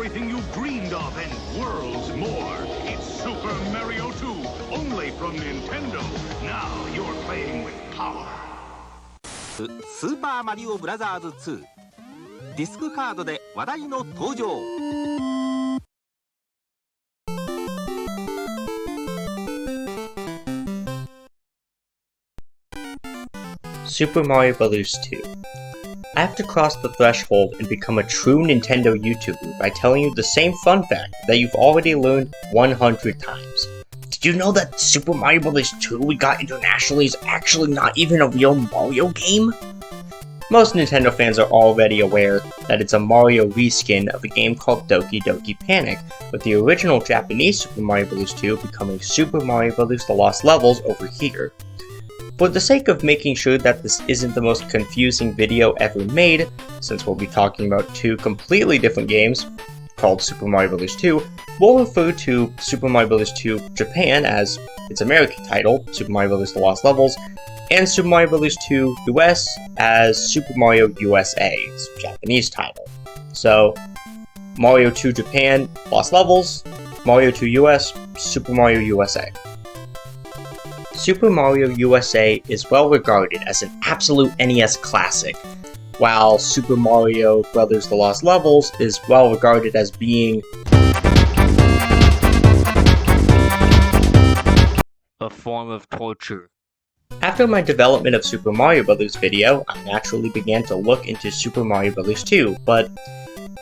everything you dreamed of and worlds more. It's Super Mario 2, only from Nintendo. Now you're playing with power. スーパーマリオブラザーズ2ディスクカードで話題の登場。Super Mario Bros. 2. I have to cross the threshold and become a true Nintendo YouTuber by telling you the same fun fact that you've already learned 100 times. Did you know that Super Mario Bros. 2 we got internationally is actually not even a real Mario game? Most Nintendo fans are already aware that it's a Mario reskin of a game called Doki Doki Panic, with the original Japanese Super Mario Bros. 2 becoming Super Mario Bros. The Lost Levels over here. For the sake of making sure that this isn't the most confusing video ever made, since we'll be talking about two completely different games called Super Mario Bros. 2, we'll refer to Super Mario Bros. 2 Japan as its American title, Super Mario Bros. The Lost Levels, and Super Mario Bros. 2 US as Super Mario USA, its Japanese title. So, Mario 2 Japan, Lost Levels, Mario 2 US, Super Mario USA. Super Mario USA is well regarded as an absolute NES classic, while Super Mario Bros. The Lost Levels is well regarded as being a form of torture. After my development of Super Mario Bros. Video, I naturally began to look into Super Mario Bros. 2, but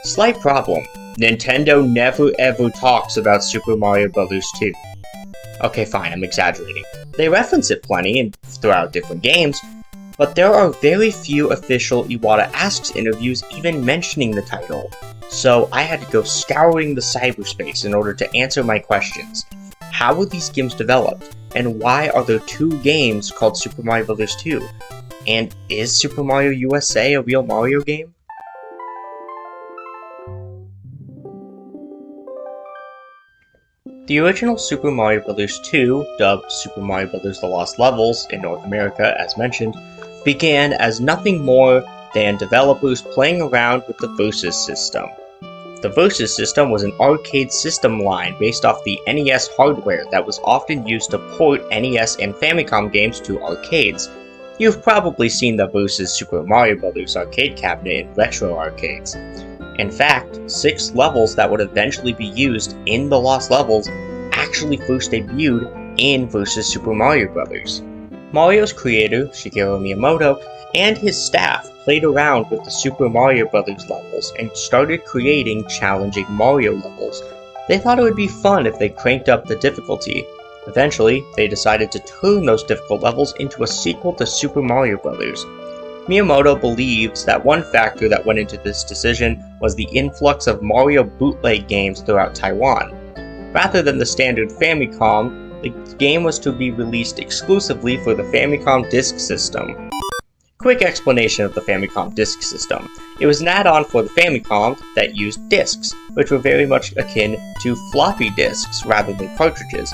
slight problem, Nintendo never ever talks about Super Mario Bros. 2. Okay, fine, I'm exaggerating. They reference it plenty and throughout different games, but there are very few official Iwata Asks interviews even mentioning the title. So I had to go scouring the cyberspace in order to answer my questions. How were these games developed? And why are there two games called Super Mario Bros. 2? And is Super Mario USA a real Mario game? The original Super Mario Bros. 2, dubbed Super Mario Bros. The Lost Levels in North America as mentioned, began as nothing more than developers playing around with the Versus system. The Versus system was an arcade system line based off the NES hardware that was often used to port NES and Famicom games to arcades. You've probably seen the Versus Super Mario Bros. Arcade cabinet in retro arcades. In fact, 6 levels that would eventually be used in the Lost Levels actually first debuted in Versus Super Mario Bros. Mario's creator, Shigeru Miyamoto, and his staff played around with the Super Mario Bros. Levels and started creating challenging Mario levels. They thought it would be fun if they cranked up the difficulty. Eventually, they decided to turn those difficult levels into a sequel to Super Mario Bros. Miyamoto believes that one factor that went into this decision was the influx of Mario bootleg games throughout Taiwan. Rather than the standard Famicom, the game was to be released exclusively for the Famicom Disk System. Quick explanation of the Famicom Disk System. It was an add-on for the Famicom that used discs, which were very much akin to floppy disks rather than cartridges.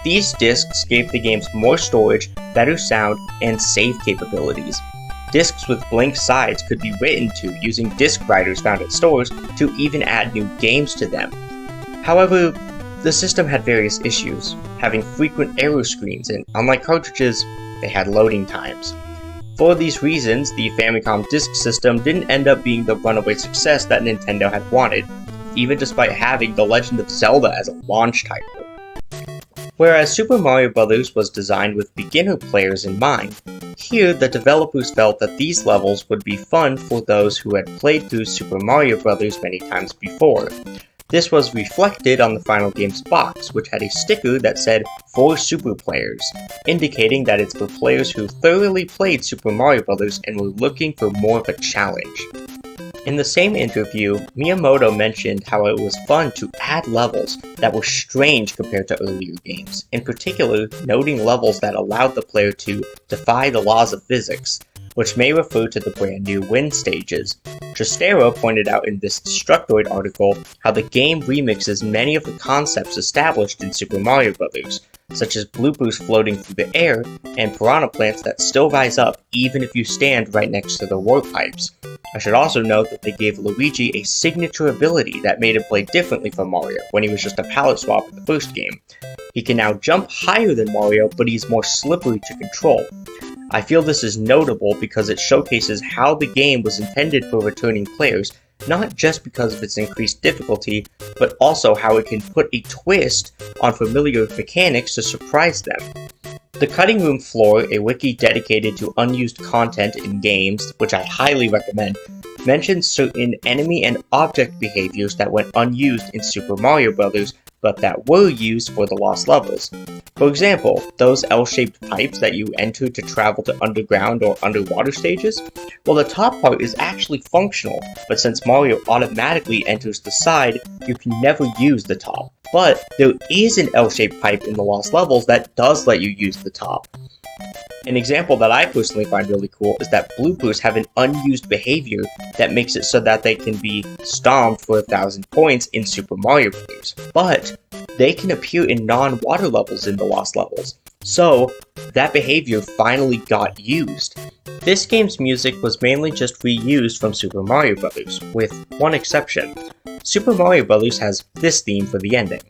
These discs gave the games more storage, better sound, and save capabilities. Discs with blank sides could be written to using disc writers found at stores to even add new games to them. However, the system had various issues, having frequent error screens, and unlike cartridges, they had loading times. For these reasons, the Famicom Disk System didn't end up being the runaway success that Nintendo had wanted, even despite having The Legend of Zelda as a launch title. Whereas Super Mario Bros. Was designed with beginner players in mind, here the developers felt that these levels would be fun for those who had played through Super Mario Bros. Many times before. This was reflected on the final game's box, which had a sticker that said, "For Super Players," indicating that it's for players who thoroughly played Super Mario Bros. And were looking for more of a challenge. In the same interview, Miyamoto mentioned how it was fun to add levels that were strange compared to earlier games, in particular noting levels that allowed the player to defy the laws of physics. which may refer to the brand new wind stages. Trastero pointed out in this Destructoid article how the game remixes many of the concepts established in Super Mario Bros., such as bloopers floating through the air and piranha plants that still rise up even if you stand right next to the warp pipes. I should also note that they gave Luigi a signature ability that made him play differently from Mario when he was just a palette swap in the first game. He can now jump higher than Mario, but he's more slippery to control. I feel this is notable because it showcases how the game was intended for returning players, not just because of its increased difficulty, but also how it can put a twist on familiar mechanics to surprise them. The Cutting Room Floor, a wiki dedicated to unused content in games, which I highly recommend, mentions certain enemy and object behaviors that went unused in Super Mario Bros., but that were used for the lost levels. For example, those L-shaped pipes that you enter to travel to underground or underwater stages? Well, the top part is actually functional, but since Mario automatically enters the side, you can never use the top. But there is an L-shaped pipe in the lost levels that does let you use the top. An example that I personally find really cool is that bloopers have an unused behavior that makes it so that they can be stomped for 1,000 points in Super Mario Bros., but they can appear in non-water levels in the lost levels. So, that behavior finally got used. This game's music was mainly just reused from Super Mario Bros., with one exception. Super Mario Bros. Has this theme for the ending.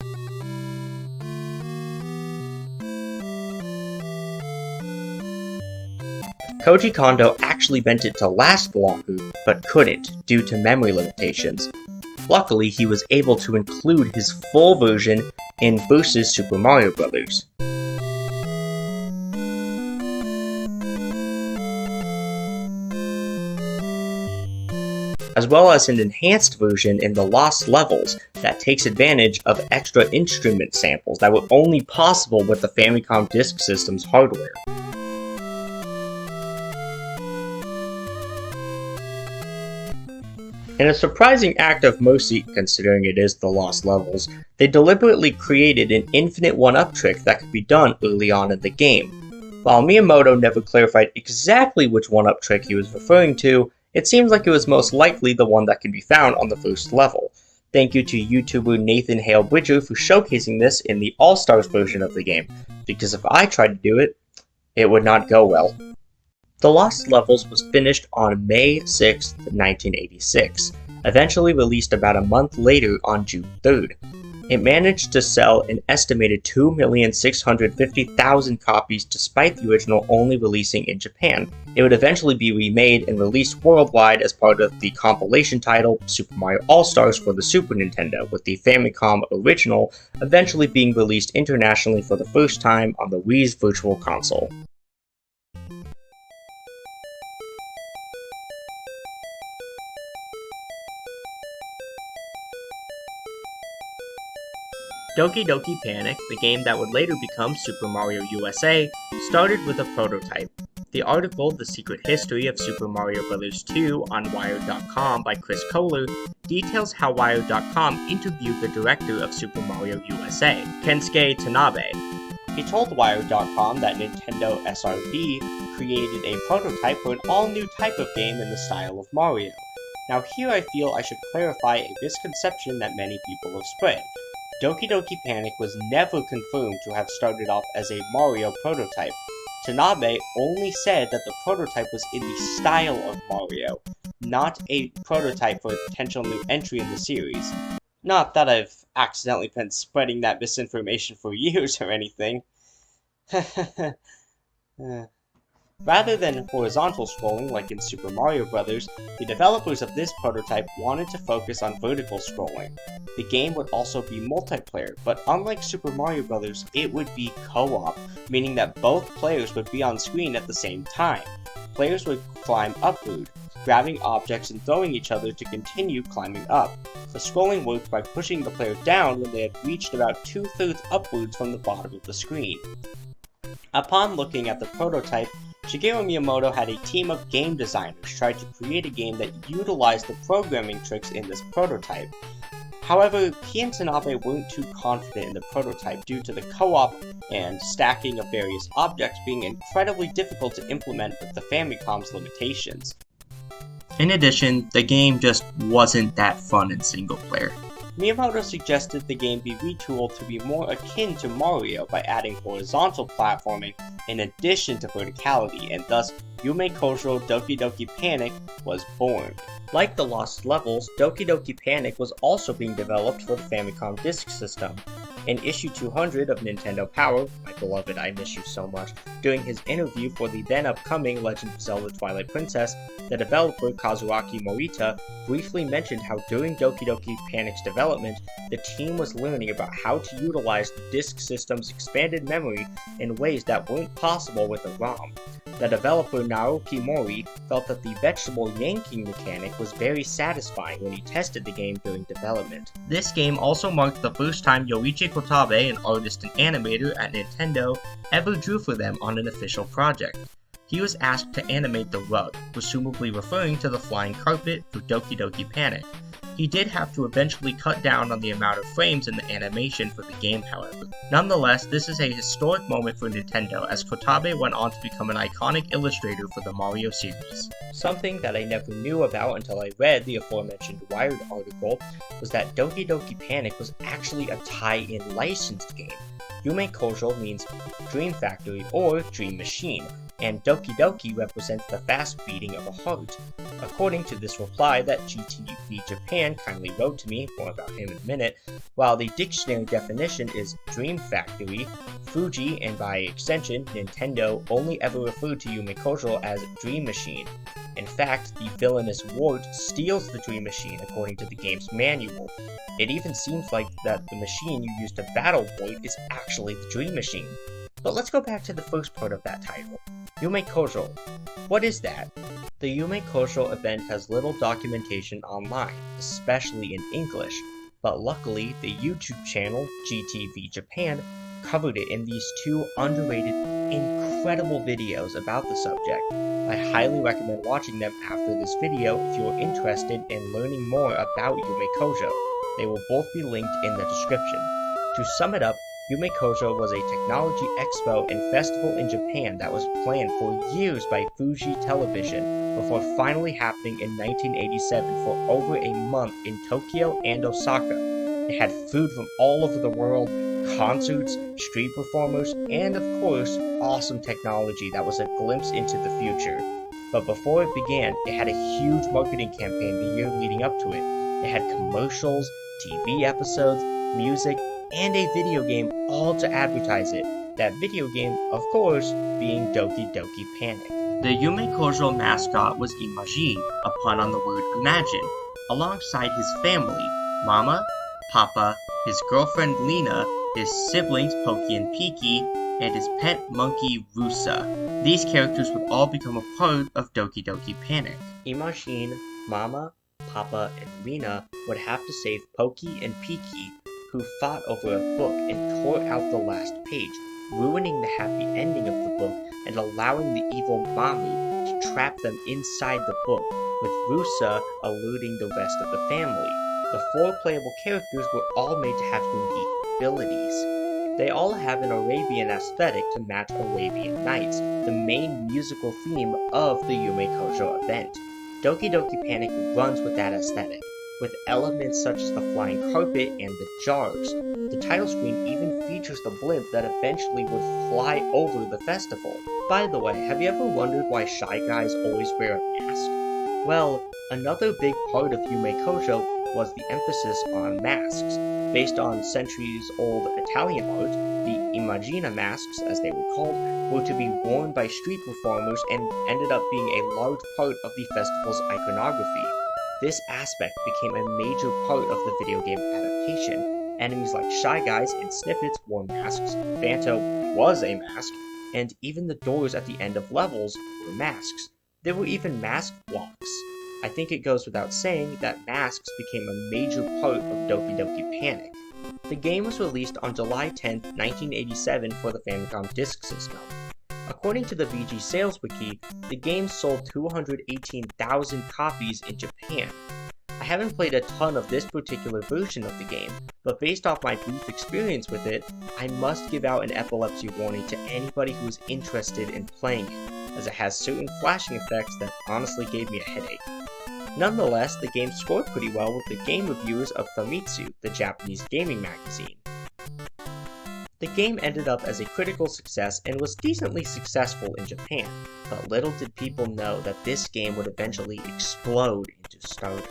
Koji Kondo actually meant it to last longer, but couldn't due to memory limitations. Luckily, he was able to include his full version in Versus Super Mario Bros. As well as an enhanced version in the Lost Levels that takes advantage of extra instrument samples that were only possible with the Famicom Disk System's hardware. In a surprising act of mercy, considering it is the Lost Levels, they deliberately created an infinite one-up trick that could be done early on in the game. While Miyamoto never clarified exactly which one-up trick he was referring to, it seems like it was most likely the one that can be found on the first level. Thank you to YouTuber Nathan Hale Bridger for showcasing this in the All-Stars version of the game, because if I tried to do it, it would not go well. The Lost Levels was finished on May 6, 1986, eventually released about a month later on June 3rd. It managed to sell an estimated 2,650,000 copies despite the original only releasing in Japan. It would eventually be remade and released worldwide as part of the compilation title Super Mario All-Stars for the Super Nintendo, with the Famicom original eventually being released internationally for the first time on the Wii's Virtual Console. Doki Doki Panic, the game that would later become Super Mario USA, started with a prototype. The article, The Secret History of Super Mario Bros. 2 on Wired.com by Chris Kohler, details how Wired.com interviewed the director of Super Mario USA, Kensuke Tanabe. He told Wired.com that Nintendo SRB created a prototype for an all-new type of game in the style of Mario. Now here I feel I should clarify a misconception that many people have spread. Doki Doki Panic was never confirmed to have started off as a Mario prototype. Tanabe only said that the prototype was in the style of Mario, not a prototype for a potential new entry in the series. Not that I've accidentally been spreading that misinformation for years or anything. Rather than horizontal scrolling like in Super Mario Bros., the developers of this prototype wanted to focus on vertical scrolling. The game would also be multiplayer, but unlike Super Mario Bros., it would be co-op, meaning that both players would be on screen at the same time. Players would climb upward, grabbing objects and throwing each other to continue climbing up. The scrolling worked by pushing the player down when they had reached about 2/3 upwards from the bottom of the screen. Upon looking at the prototype, Shigeru Miyamoto had a team of game designers try to create a game that utilized the programming tricks in this prototype. However, he and Tanabe weren't too confident in the prototype due to the co-op and stacking of various objects being incredibly difficult to implement with the Famicom's limitations. In addition, the game just wasn't that fun in single player. Miyamoto suggested the game be retooled to be more akin to Mario by adding horizontal platforming in addition to verticality, and thus Yume Kojo Doki Doki Panic was born. Like the Lost Levels, Doki Doki Panic was also being developed for the Famicom Disk System. In issue 200 of Nintendo Power, my beloved I Miss You So Much, during his interview for the then upcoming Legend of Zelda Twilight Princess, the developer Kazuaki Morita briefly mentioned how during Doki Doki Panic's development, the team was learning about how to utilize the disk system's expanded memory in ways that weren't possible with a ROM. The developer Naoki Mori felt that the vegetable yanking mechanic was very satisfying when he tested the game during development. This game also marked the first time Yoichi Kotabe, an artist and animator at Nintendo, ever drew for them on an official project. He was asked to animate the rug, presumably referring to the flying carpet for Doki Doki Panic. He did have to eventually cut down on the amount of frames in the animation for the game, however. Nonetheless, this is a historic moment for Nintendo, as Kotabe went on to become an iconic illustrator for the Mario series. Something that I never knew about until I read the aforementioned Wired article was that Doki Doki Panic was actually a tie-in licensed game. Yume Kojo means Dream Factory or Dream Machine, and Doki Doki represents the fast beating of a heart. According to this reply that GTV Japan kindly wrote to me, more about him in a minute, while the dictionary definition is Dream Factory, Fuji and by extension Nintendo only ever referred to Yume Kojo as Dream Machine. In fact, the villainous Wart steals the Dream Machine according to the game's manual. It even seems like that the machine you use to battle Wart is actually the Dream Machine. But let's go back to the first part of that title. Yume Kojo. What is that? The Yume Kojo event has little documentation online, especially in English, but luckily the YouTube channel GTV Japan covered it in these two underrated, incredible videos about the subject. I highly recommend watching them after this video if you are interested in learning more about Yume Kojo. They will both be linked in the description. To sum it up, Yume Kojo was a technology expo and festival in Japan that was planned for years by Fuji Television before finally happening in 1987 for over a month in Tokyo and Osaka. It had food from all over the world, concerts, street performers, and of course, awesome technology that was a glimpse into the future. But before it began, it had a huge marketing campaign the year leading up to it. It had commercials, TV episodes, music, and a video game all to advertise it. That video game, of course, being Doki Doki Panic. The Yume Kojo mascot was Imagine, a pun on the word imagine, alongside his family, Mama, Papa, his girlfriend Lena, his siblings Poki and Piki, and his pet monkey Rusa. These characters would all become a part of Doki Doki Panic. Imagine, Mama, Papa, and Lena would have to save Poki and Piki, who fought over a book and tore out the last page, ruining the happy ending of the book and allowing the evil Mami to trap them inside the book, with Rusa eluding the rest of the family. The 4 playable characters were all made to have unique abilities. They all have an Arabian aesthetic to match Arabian Nights, the main musical theme of the Yume Kojo event. Doki Doki Panic runs with that aesthetic, with elements such as the flying carpet and the jars. The title screen even features the blimp that eventually would fly over the festival. By the way, have you ever wondered why Shy Guys always wear a mask? Well, another big part of Yume Kojo was the emphasis on masks. Based on centuries-old Italian art, the Imagina masks, as they were called, were to be worn by street performers and ended up being a large part of the festival's iconography. This aspect became a major part of the video game adaptation. Enemies like Shy Guys and Snippets wore masks, Phanto was a mask, and even the doors at the end of levels were masks. There were even mask blocks. I think it goes without saying that masks became a major part of Doki Doki Panic. The game was released on July 10, 1987 for the Famicom Disk System. According to the VG Sales Wiki, the game sold 218,000 copies in Japan. I haven't played a ton of this particular version of the game, but based off my brief experience with it, I must give out an epilepsy warning to anybody who is interested in playing it, as it has certain flashing effects that honestly gave me a headache. Nonetheless, the game scored pretty well with the game reviewers of Famitsu, the Japanese gaming magazine. The game ended up as a critical success and was decently successful in Japan, but little did people know that this game would eventually explode into stardom.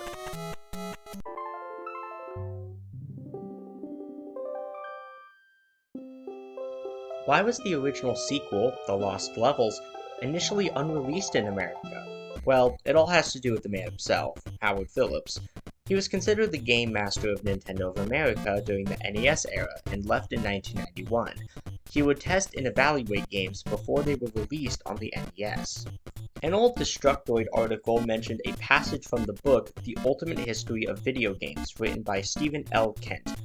Why was the original sequel, The Lost Levels, initially unreleased in America? Well, it all has to do with the man himself, Howard Phillips. He was considered the game master of Nintendo of America during the NES era and left in 1991. He would test and evaluate games before they were released on the NES. An old Destructoid article mentioned a passage from the book The Ultimate History of Video Games, written by Stephen L. Kent.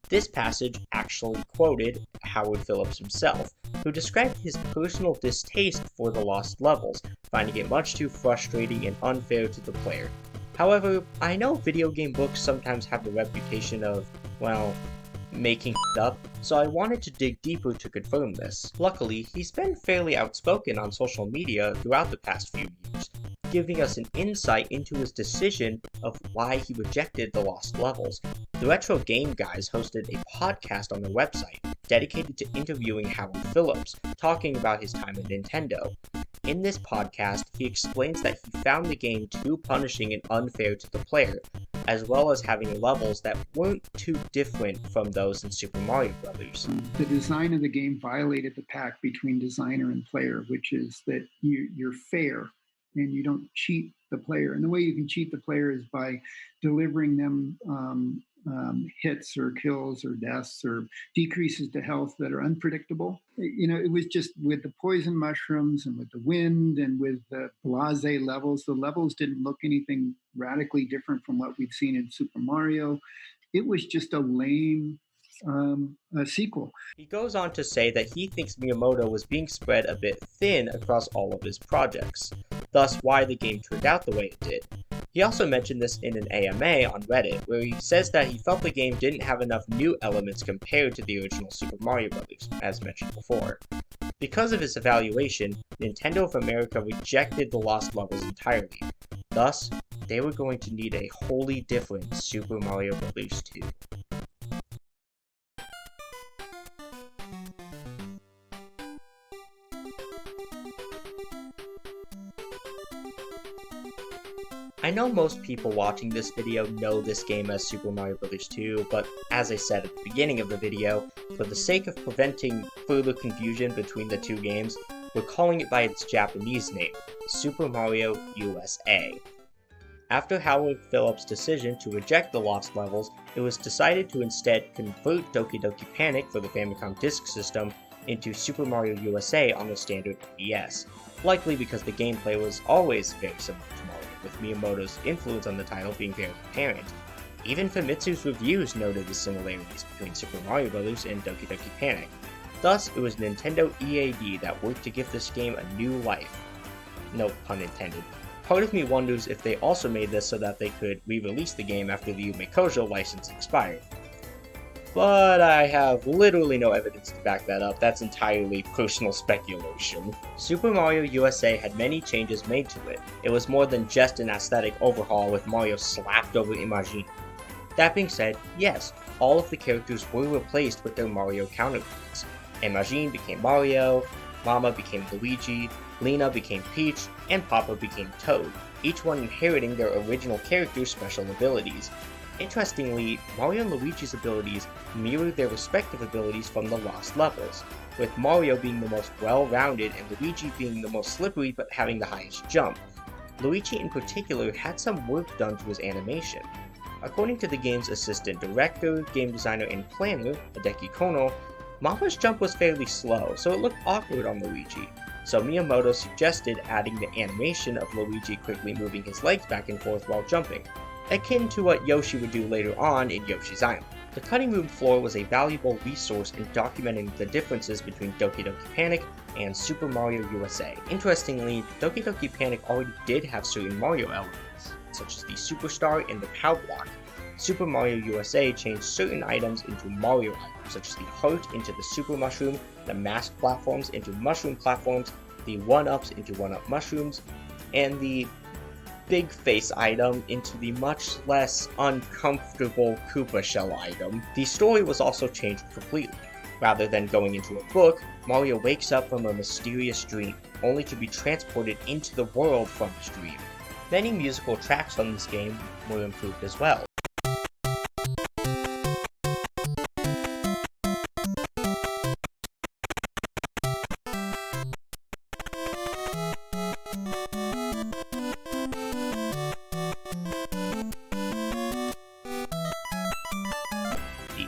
This passage actually quoted Howard Phillips himself, who described his personal distaste for the Lost Levels, finding it much too frustrating and unfair to the player. However, I know video game books sometimes have the reputation of, well, making up, so I wanted to dig deeper to confirm this. Luckily, he's been fairly outspoken on social media throughout the past few years, giving us an insight into his decision of why he rejected the Lost Levels. The Retro Game Guys hosted a podcast on their website dedicated to interviewing Howard Phillips, talking about his time at Nintendo. In this podcast, he explains that he found the game too punishing and unfair to the player, as well as having levels that weren't too different from those in Super Mario Bros. The design of the game violated the pact between designer and player, which is that you're fair and you don't cheat the player. And the way you can cheat the player is by delivering them hits or kills or deaths or decreases to health that are unpredictable. You know, it was just with the poison mushrooms and with the wind and with the blase levels, the levels didn't look anything radically different from what we'd seen in Super Mario. It was just a lame sequel. He goes on to say that he thinks Miyamoto was being spread a bit thin across all of his projects, thus why the game turned out the way it did. He also mentioned this in an AMA on Reddit, where he says that he felt the game didn't have enough new elements compared to the original Super Mario Bros., as mentioned before. Because of his evaluation, Nintendo of America rejected the Lost Levels entirely. Thus, they were going to need a wholly different Super Mario Bros. 2. I know most people watching this video know this game as Super Mario Bros. 2, but as I said at the beginning of the video, for the sake of preventing further confusion between the two games, we're calling it by its Japanese name, Super Mario USA. After Howard Phillips' decision to reject the Lost Levels, it was decided to instead convert Doki Doki Panic for the Famicom Disk System into Super Mario USA on the standard NES, likely because the gameplay was always very similar to Mario, with Miyamoto's influence on the title being very apparent. Even Famitsu's reviews noted the similarities between Super Mario Bros. And Doki Doki Panic. Thus, it was Nintendo EAD that worked to give this game a new life. No pun intended. Part of me wonders if they also made this so that they could re-release the game after the Yume Kojo license expired. But I have literally no evidence to back that up, that's entirely personal speculation. Super Mario USA had many changes made to it. It was more than just an aesthetic overhaul with Mario slapped over Imagine. That being said, yes, all of the characters were replaced with their Mario counterparts. Imagine became Mario, Mama became Luigi, Lena became Peach, and Papa became Toad, each one inheriting their original character's special abilities. Interestingly, Mario and Luigi's abilities mirror their respective abilities from the Lost Levels, with Mario being the most well-rounded and Luigi being the most slippery but having the highest jump. Luigi in particular had some work done to his animation. According to the game's assistant director, game designer, and planner, Hideki Kono, Mama's jump was fairly slow, so it looked awkward on Luigi, so Miyamoto suggested adding the animation of Luigi quickly moving his legs back and forth while jumping, akin to what Yoshi would do later on in Yoshi's Island. The cutting room floor was a valuable resource in documenting the differences between Doki Doki Panic and Super Mario USA. Interestingly, Doki Doki Panic already did have certain Mario elements, such as the Superstar and the Power Block. Super Mario USA changed certain items into Mario items, such as the heart into the Super Mushroom, the masked platforms into Mushroom platforms, the 1-ups into 1-up mushrooms, and the big face item into the much less uncomfortable Koopa shell item. The story was also changed completely. Rather than going into a book, Mario wakes up from a mysterious dream, only to be transported into the world from his dream. Many musical tracks from this game were improved as well.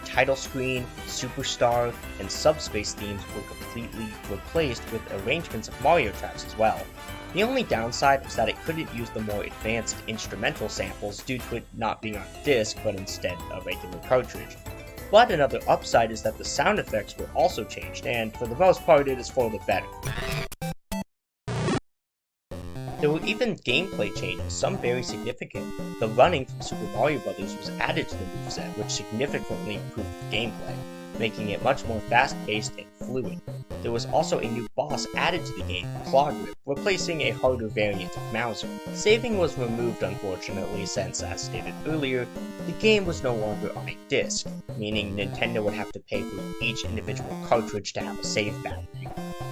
Title screen, Superstar, and Subspace themes were completely replaced with arrangements of Mario tracks as well. The only downside was that it couldn't use the more advanced instrumental samples due to it not being on disc but instead a regular cartridge. But another upside is that the sound effects were also changed, and for the most part it is for the better. There were even gameplay changes, some very significant. The running from Super Mario Bros. Was added to the moveset, which significantly improved the gameplay, making it much more fast-paced and fluid. There was also a new boss added to the game, Claw Grip, replacing a harder variant of Mauser. Saving was removed unfortunately since, as stated earlier, the game was no longer on a disc, meaning Nintendo would have to pay for each individual cartridge to have a save battery.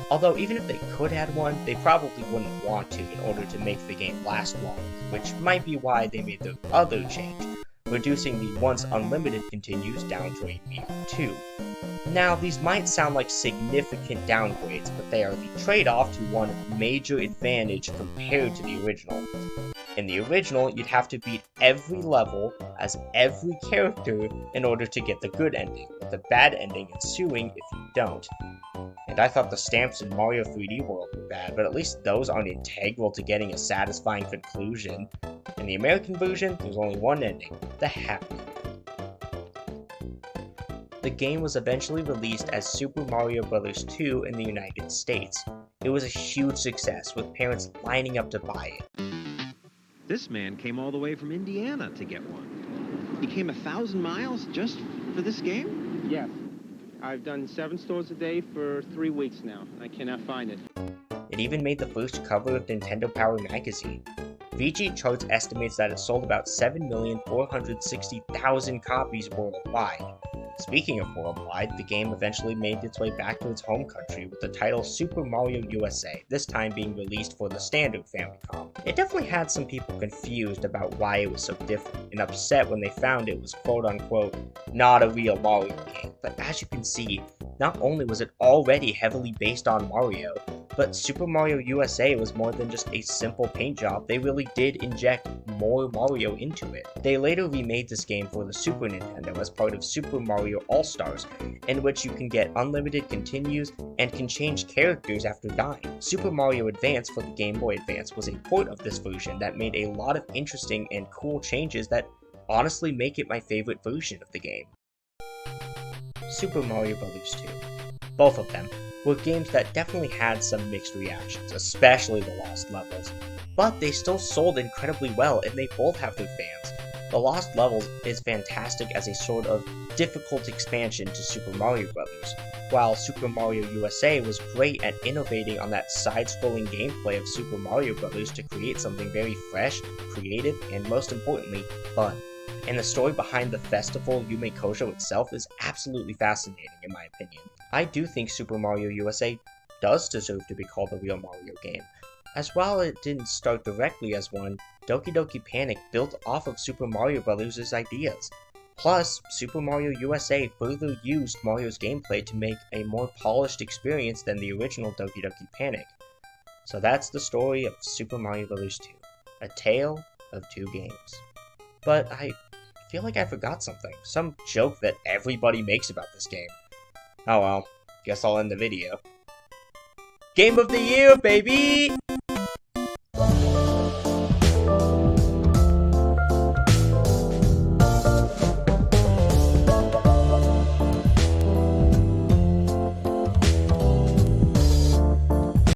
Although even if they could add one, they probably wouldn't want to in order to make the game last longer, which might be why they made the other change, reducing the once unlimited continues down to a mere 2. Now, these might sound like significant downgrades, but they are the trade-off to one major advantage compared to the original. In the original, you'd have to beat every level as every character in order to get the good ending, with the bad ending ensuing if you don't. And I thought the stamps in Mario 3D World were bad, but at least those aren't integral to getting a satisfying conclusion. In the American version, there's only one ending, the happy ending. The game was eventually released as Super Mario Bros. 2 in the United States. It was a huge success, with parents lining up to buy it. This man came all the way from Indiana to get one. He came 1,000 miles just for this game? Yes. I've done 7 stores a day for 3 weeks now. I cannot find it. It even made the first cover of Nintendo Power magazine. VG Charts estimates that it sold about 7,460,000 copies worldwide. Speaking of worldwide, the game eventually made its way back to its home country with the title Super Mario USA, this time being released for the standard Famicom. It definitely had some people confused about why it was so different, and upset when they found it was quote-unquote not a real Mario game. But as you can see, not only was it already heavily based on Mario, but Super Mario USA was more than just a simple paint job. They really did inject more Mario into it. They later remade this game for the Super Nintendo as part of Super Mario All-Stars, in which you can get unlimited continues and can change characters after dying. Super Mario Advance for the Game Boy Advance was a port of this version that made a lot of interesting and cool changes that honestly make it my favorite version of the game. Super Mario Bros. 2. Both of them were games that definitely had some mixed reactions, especially the Lost Levels, but they still sold incredibly well and they both have their fans. The Lost Levels is fantastic as a sort of difficult expansion to Super Mario Bros., while Super Mario USA was great at innovating on that side-scrolling gameplay of Super Mario Bros. To create something very fresh, creative, and most importantly, fun. And the story behind the festival Yume Kojo itself is absolutely fascinating in my opinion. I do think Super Mario USA does deserve to be called a real Mario game. As while it didn't start directly as one, Doki Doki Panic built off of Super Mario Bros.' ideas. Plus, Super Mario USA further used Mario's gameplay to make a more polished experience than the original Doki Doki Panic. So that's the story of Super Mario Bros. 2, a tale of 2 games. But I feel like I forgot something, some joke that everybody makes about this game. Oh well, guess I'll end the video. Game of the Year, baby!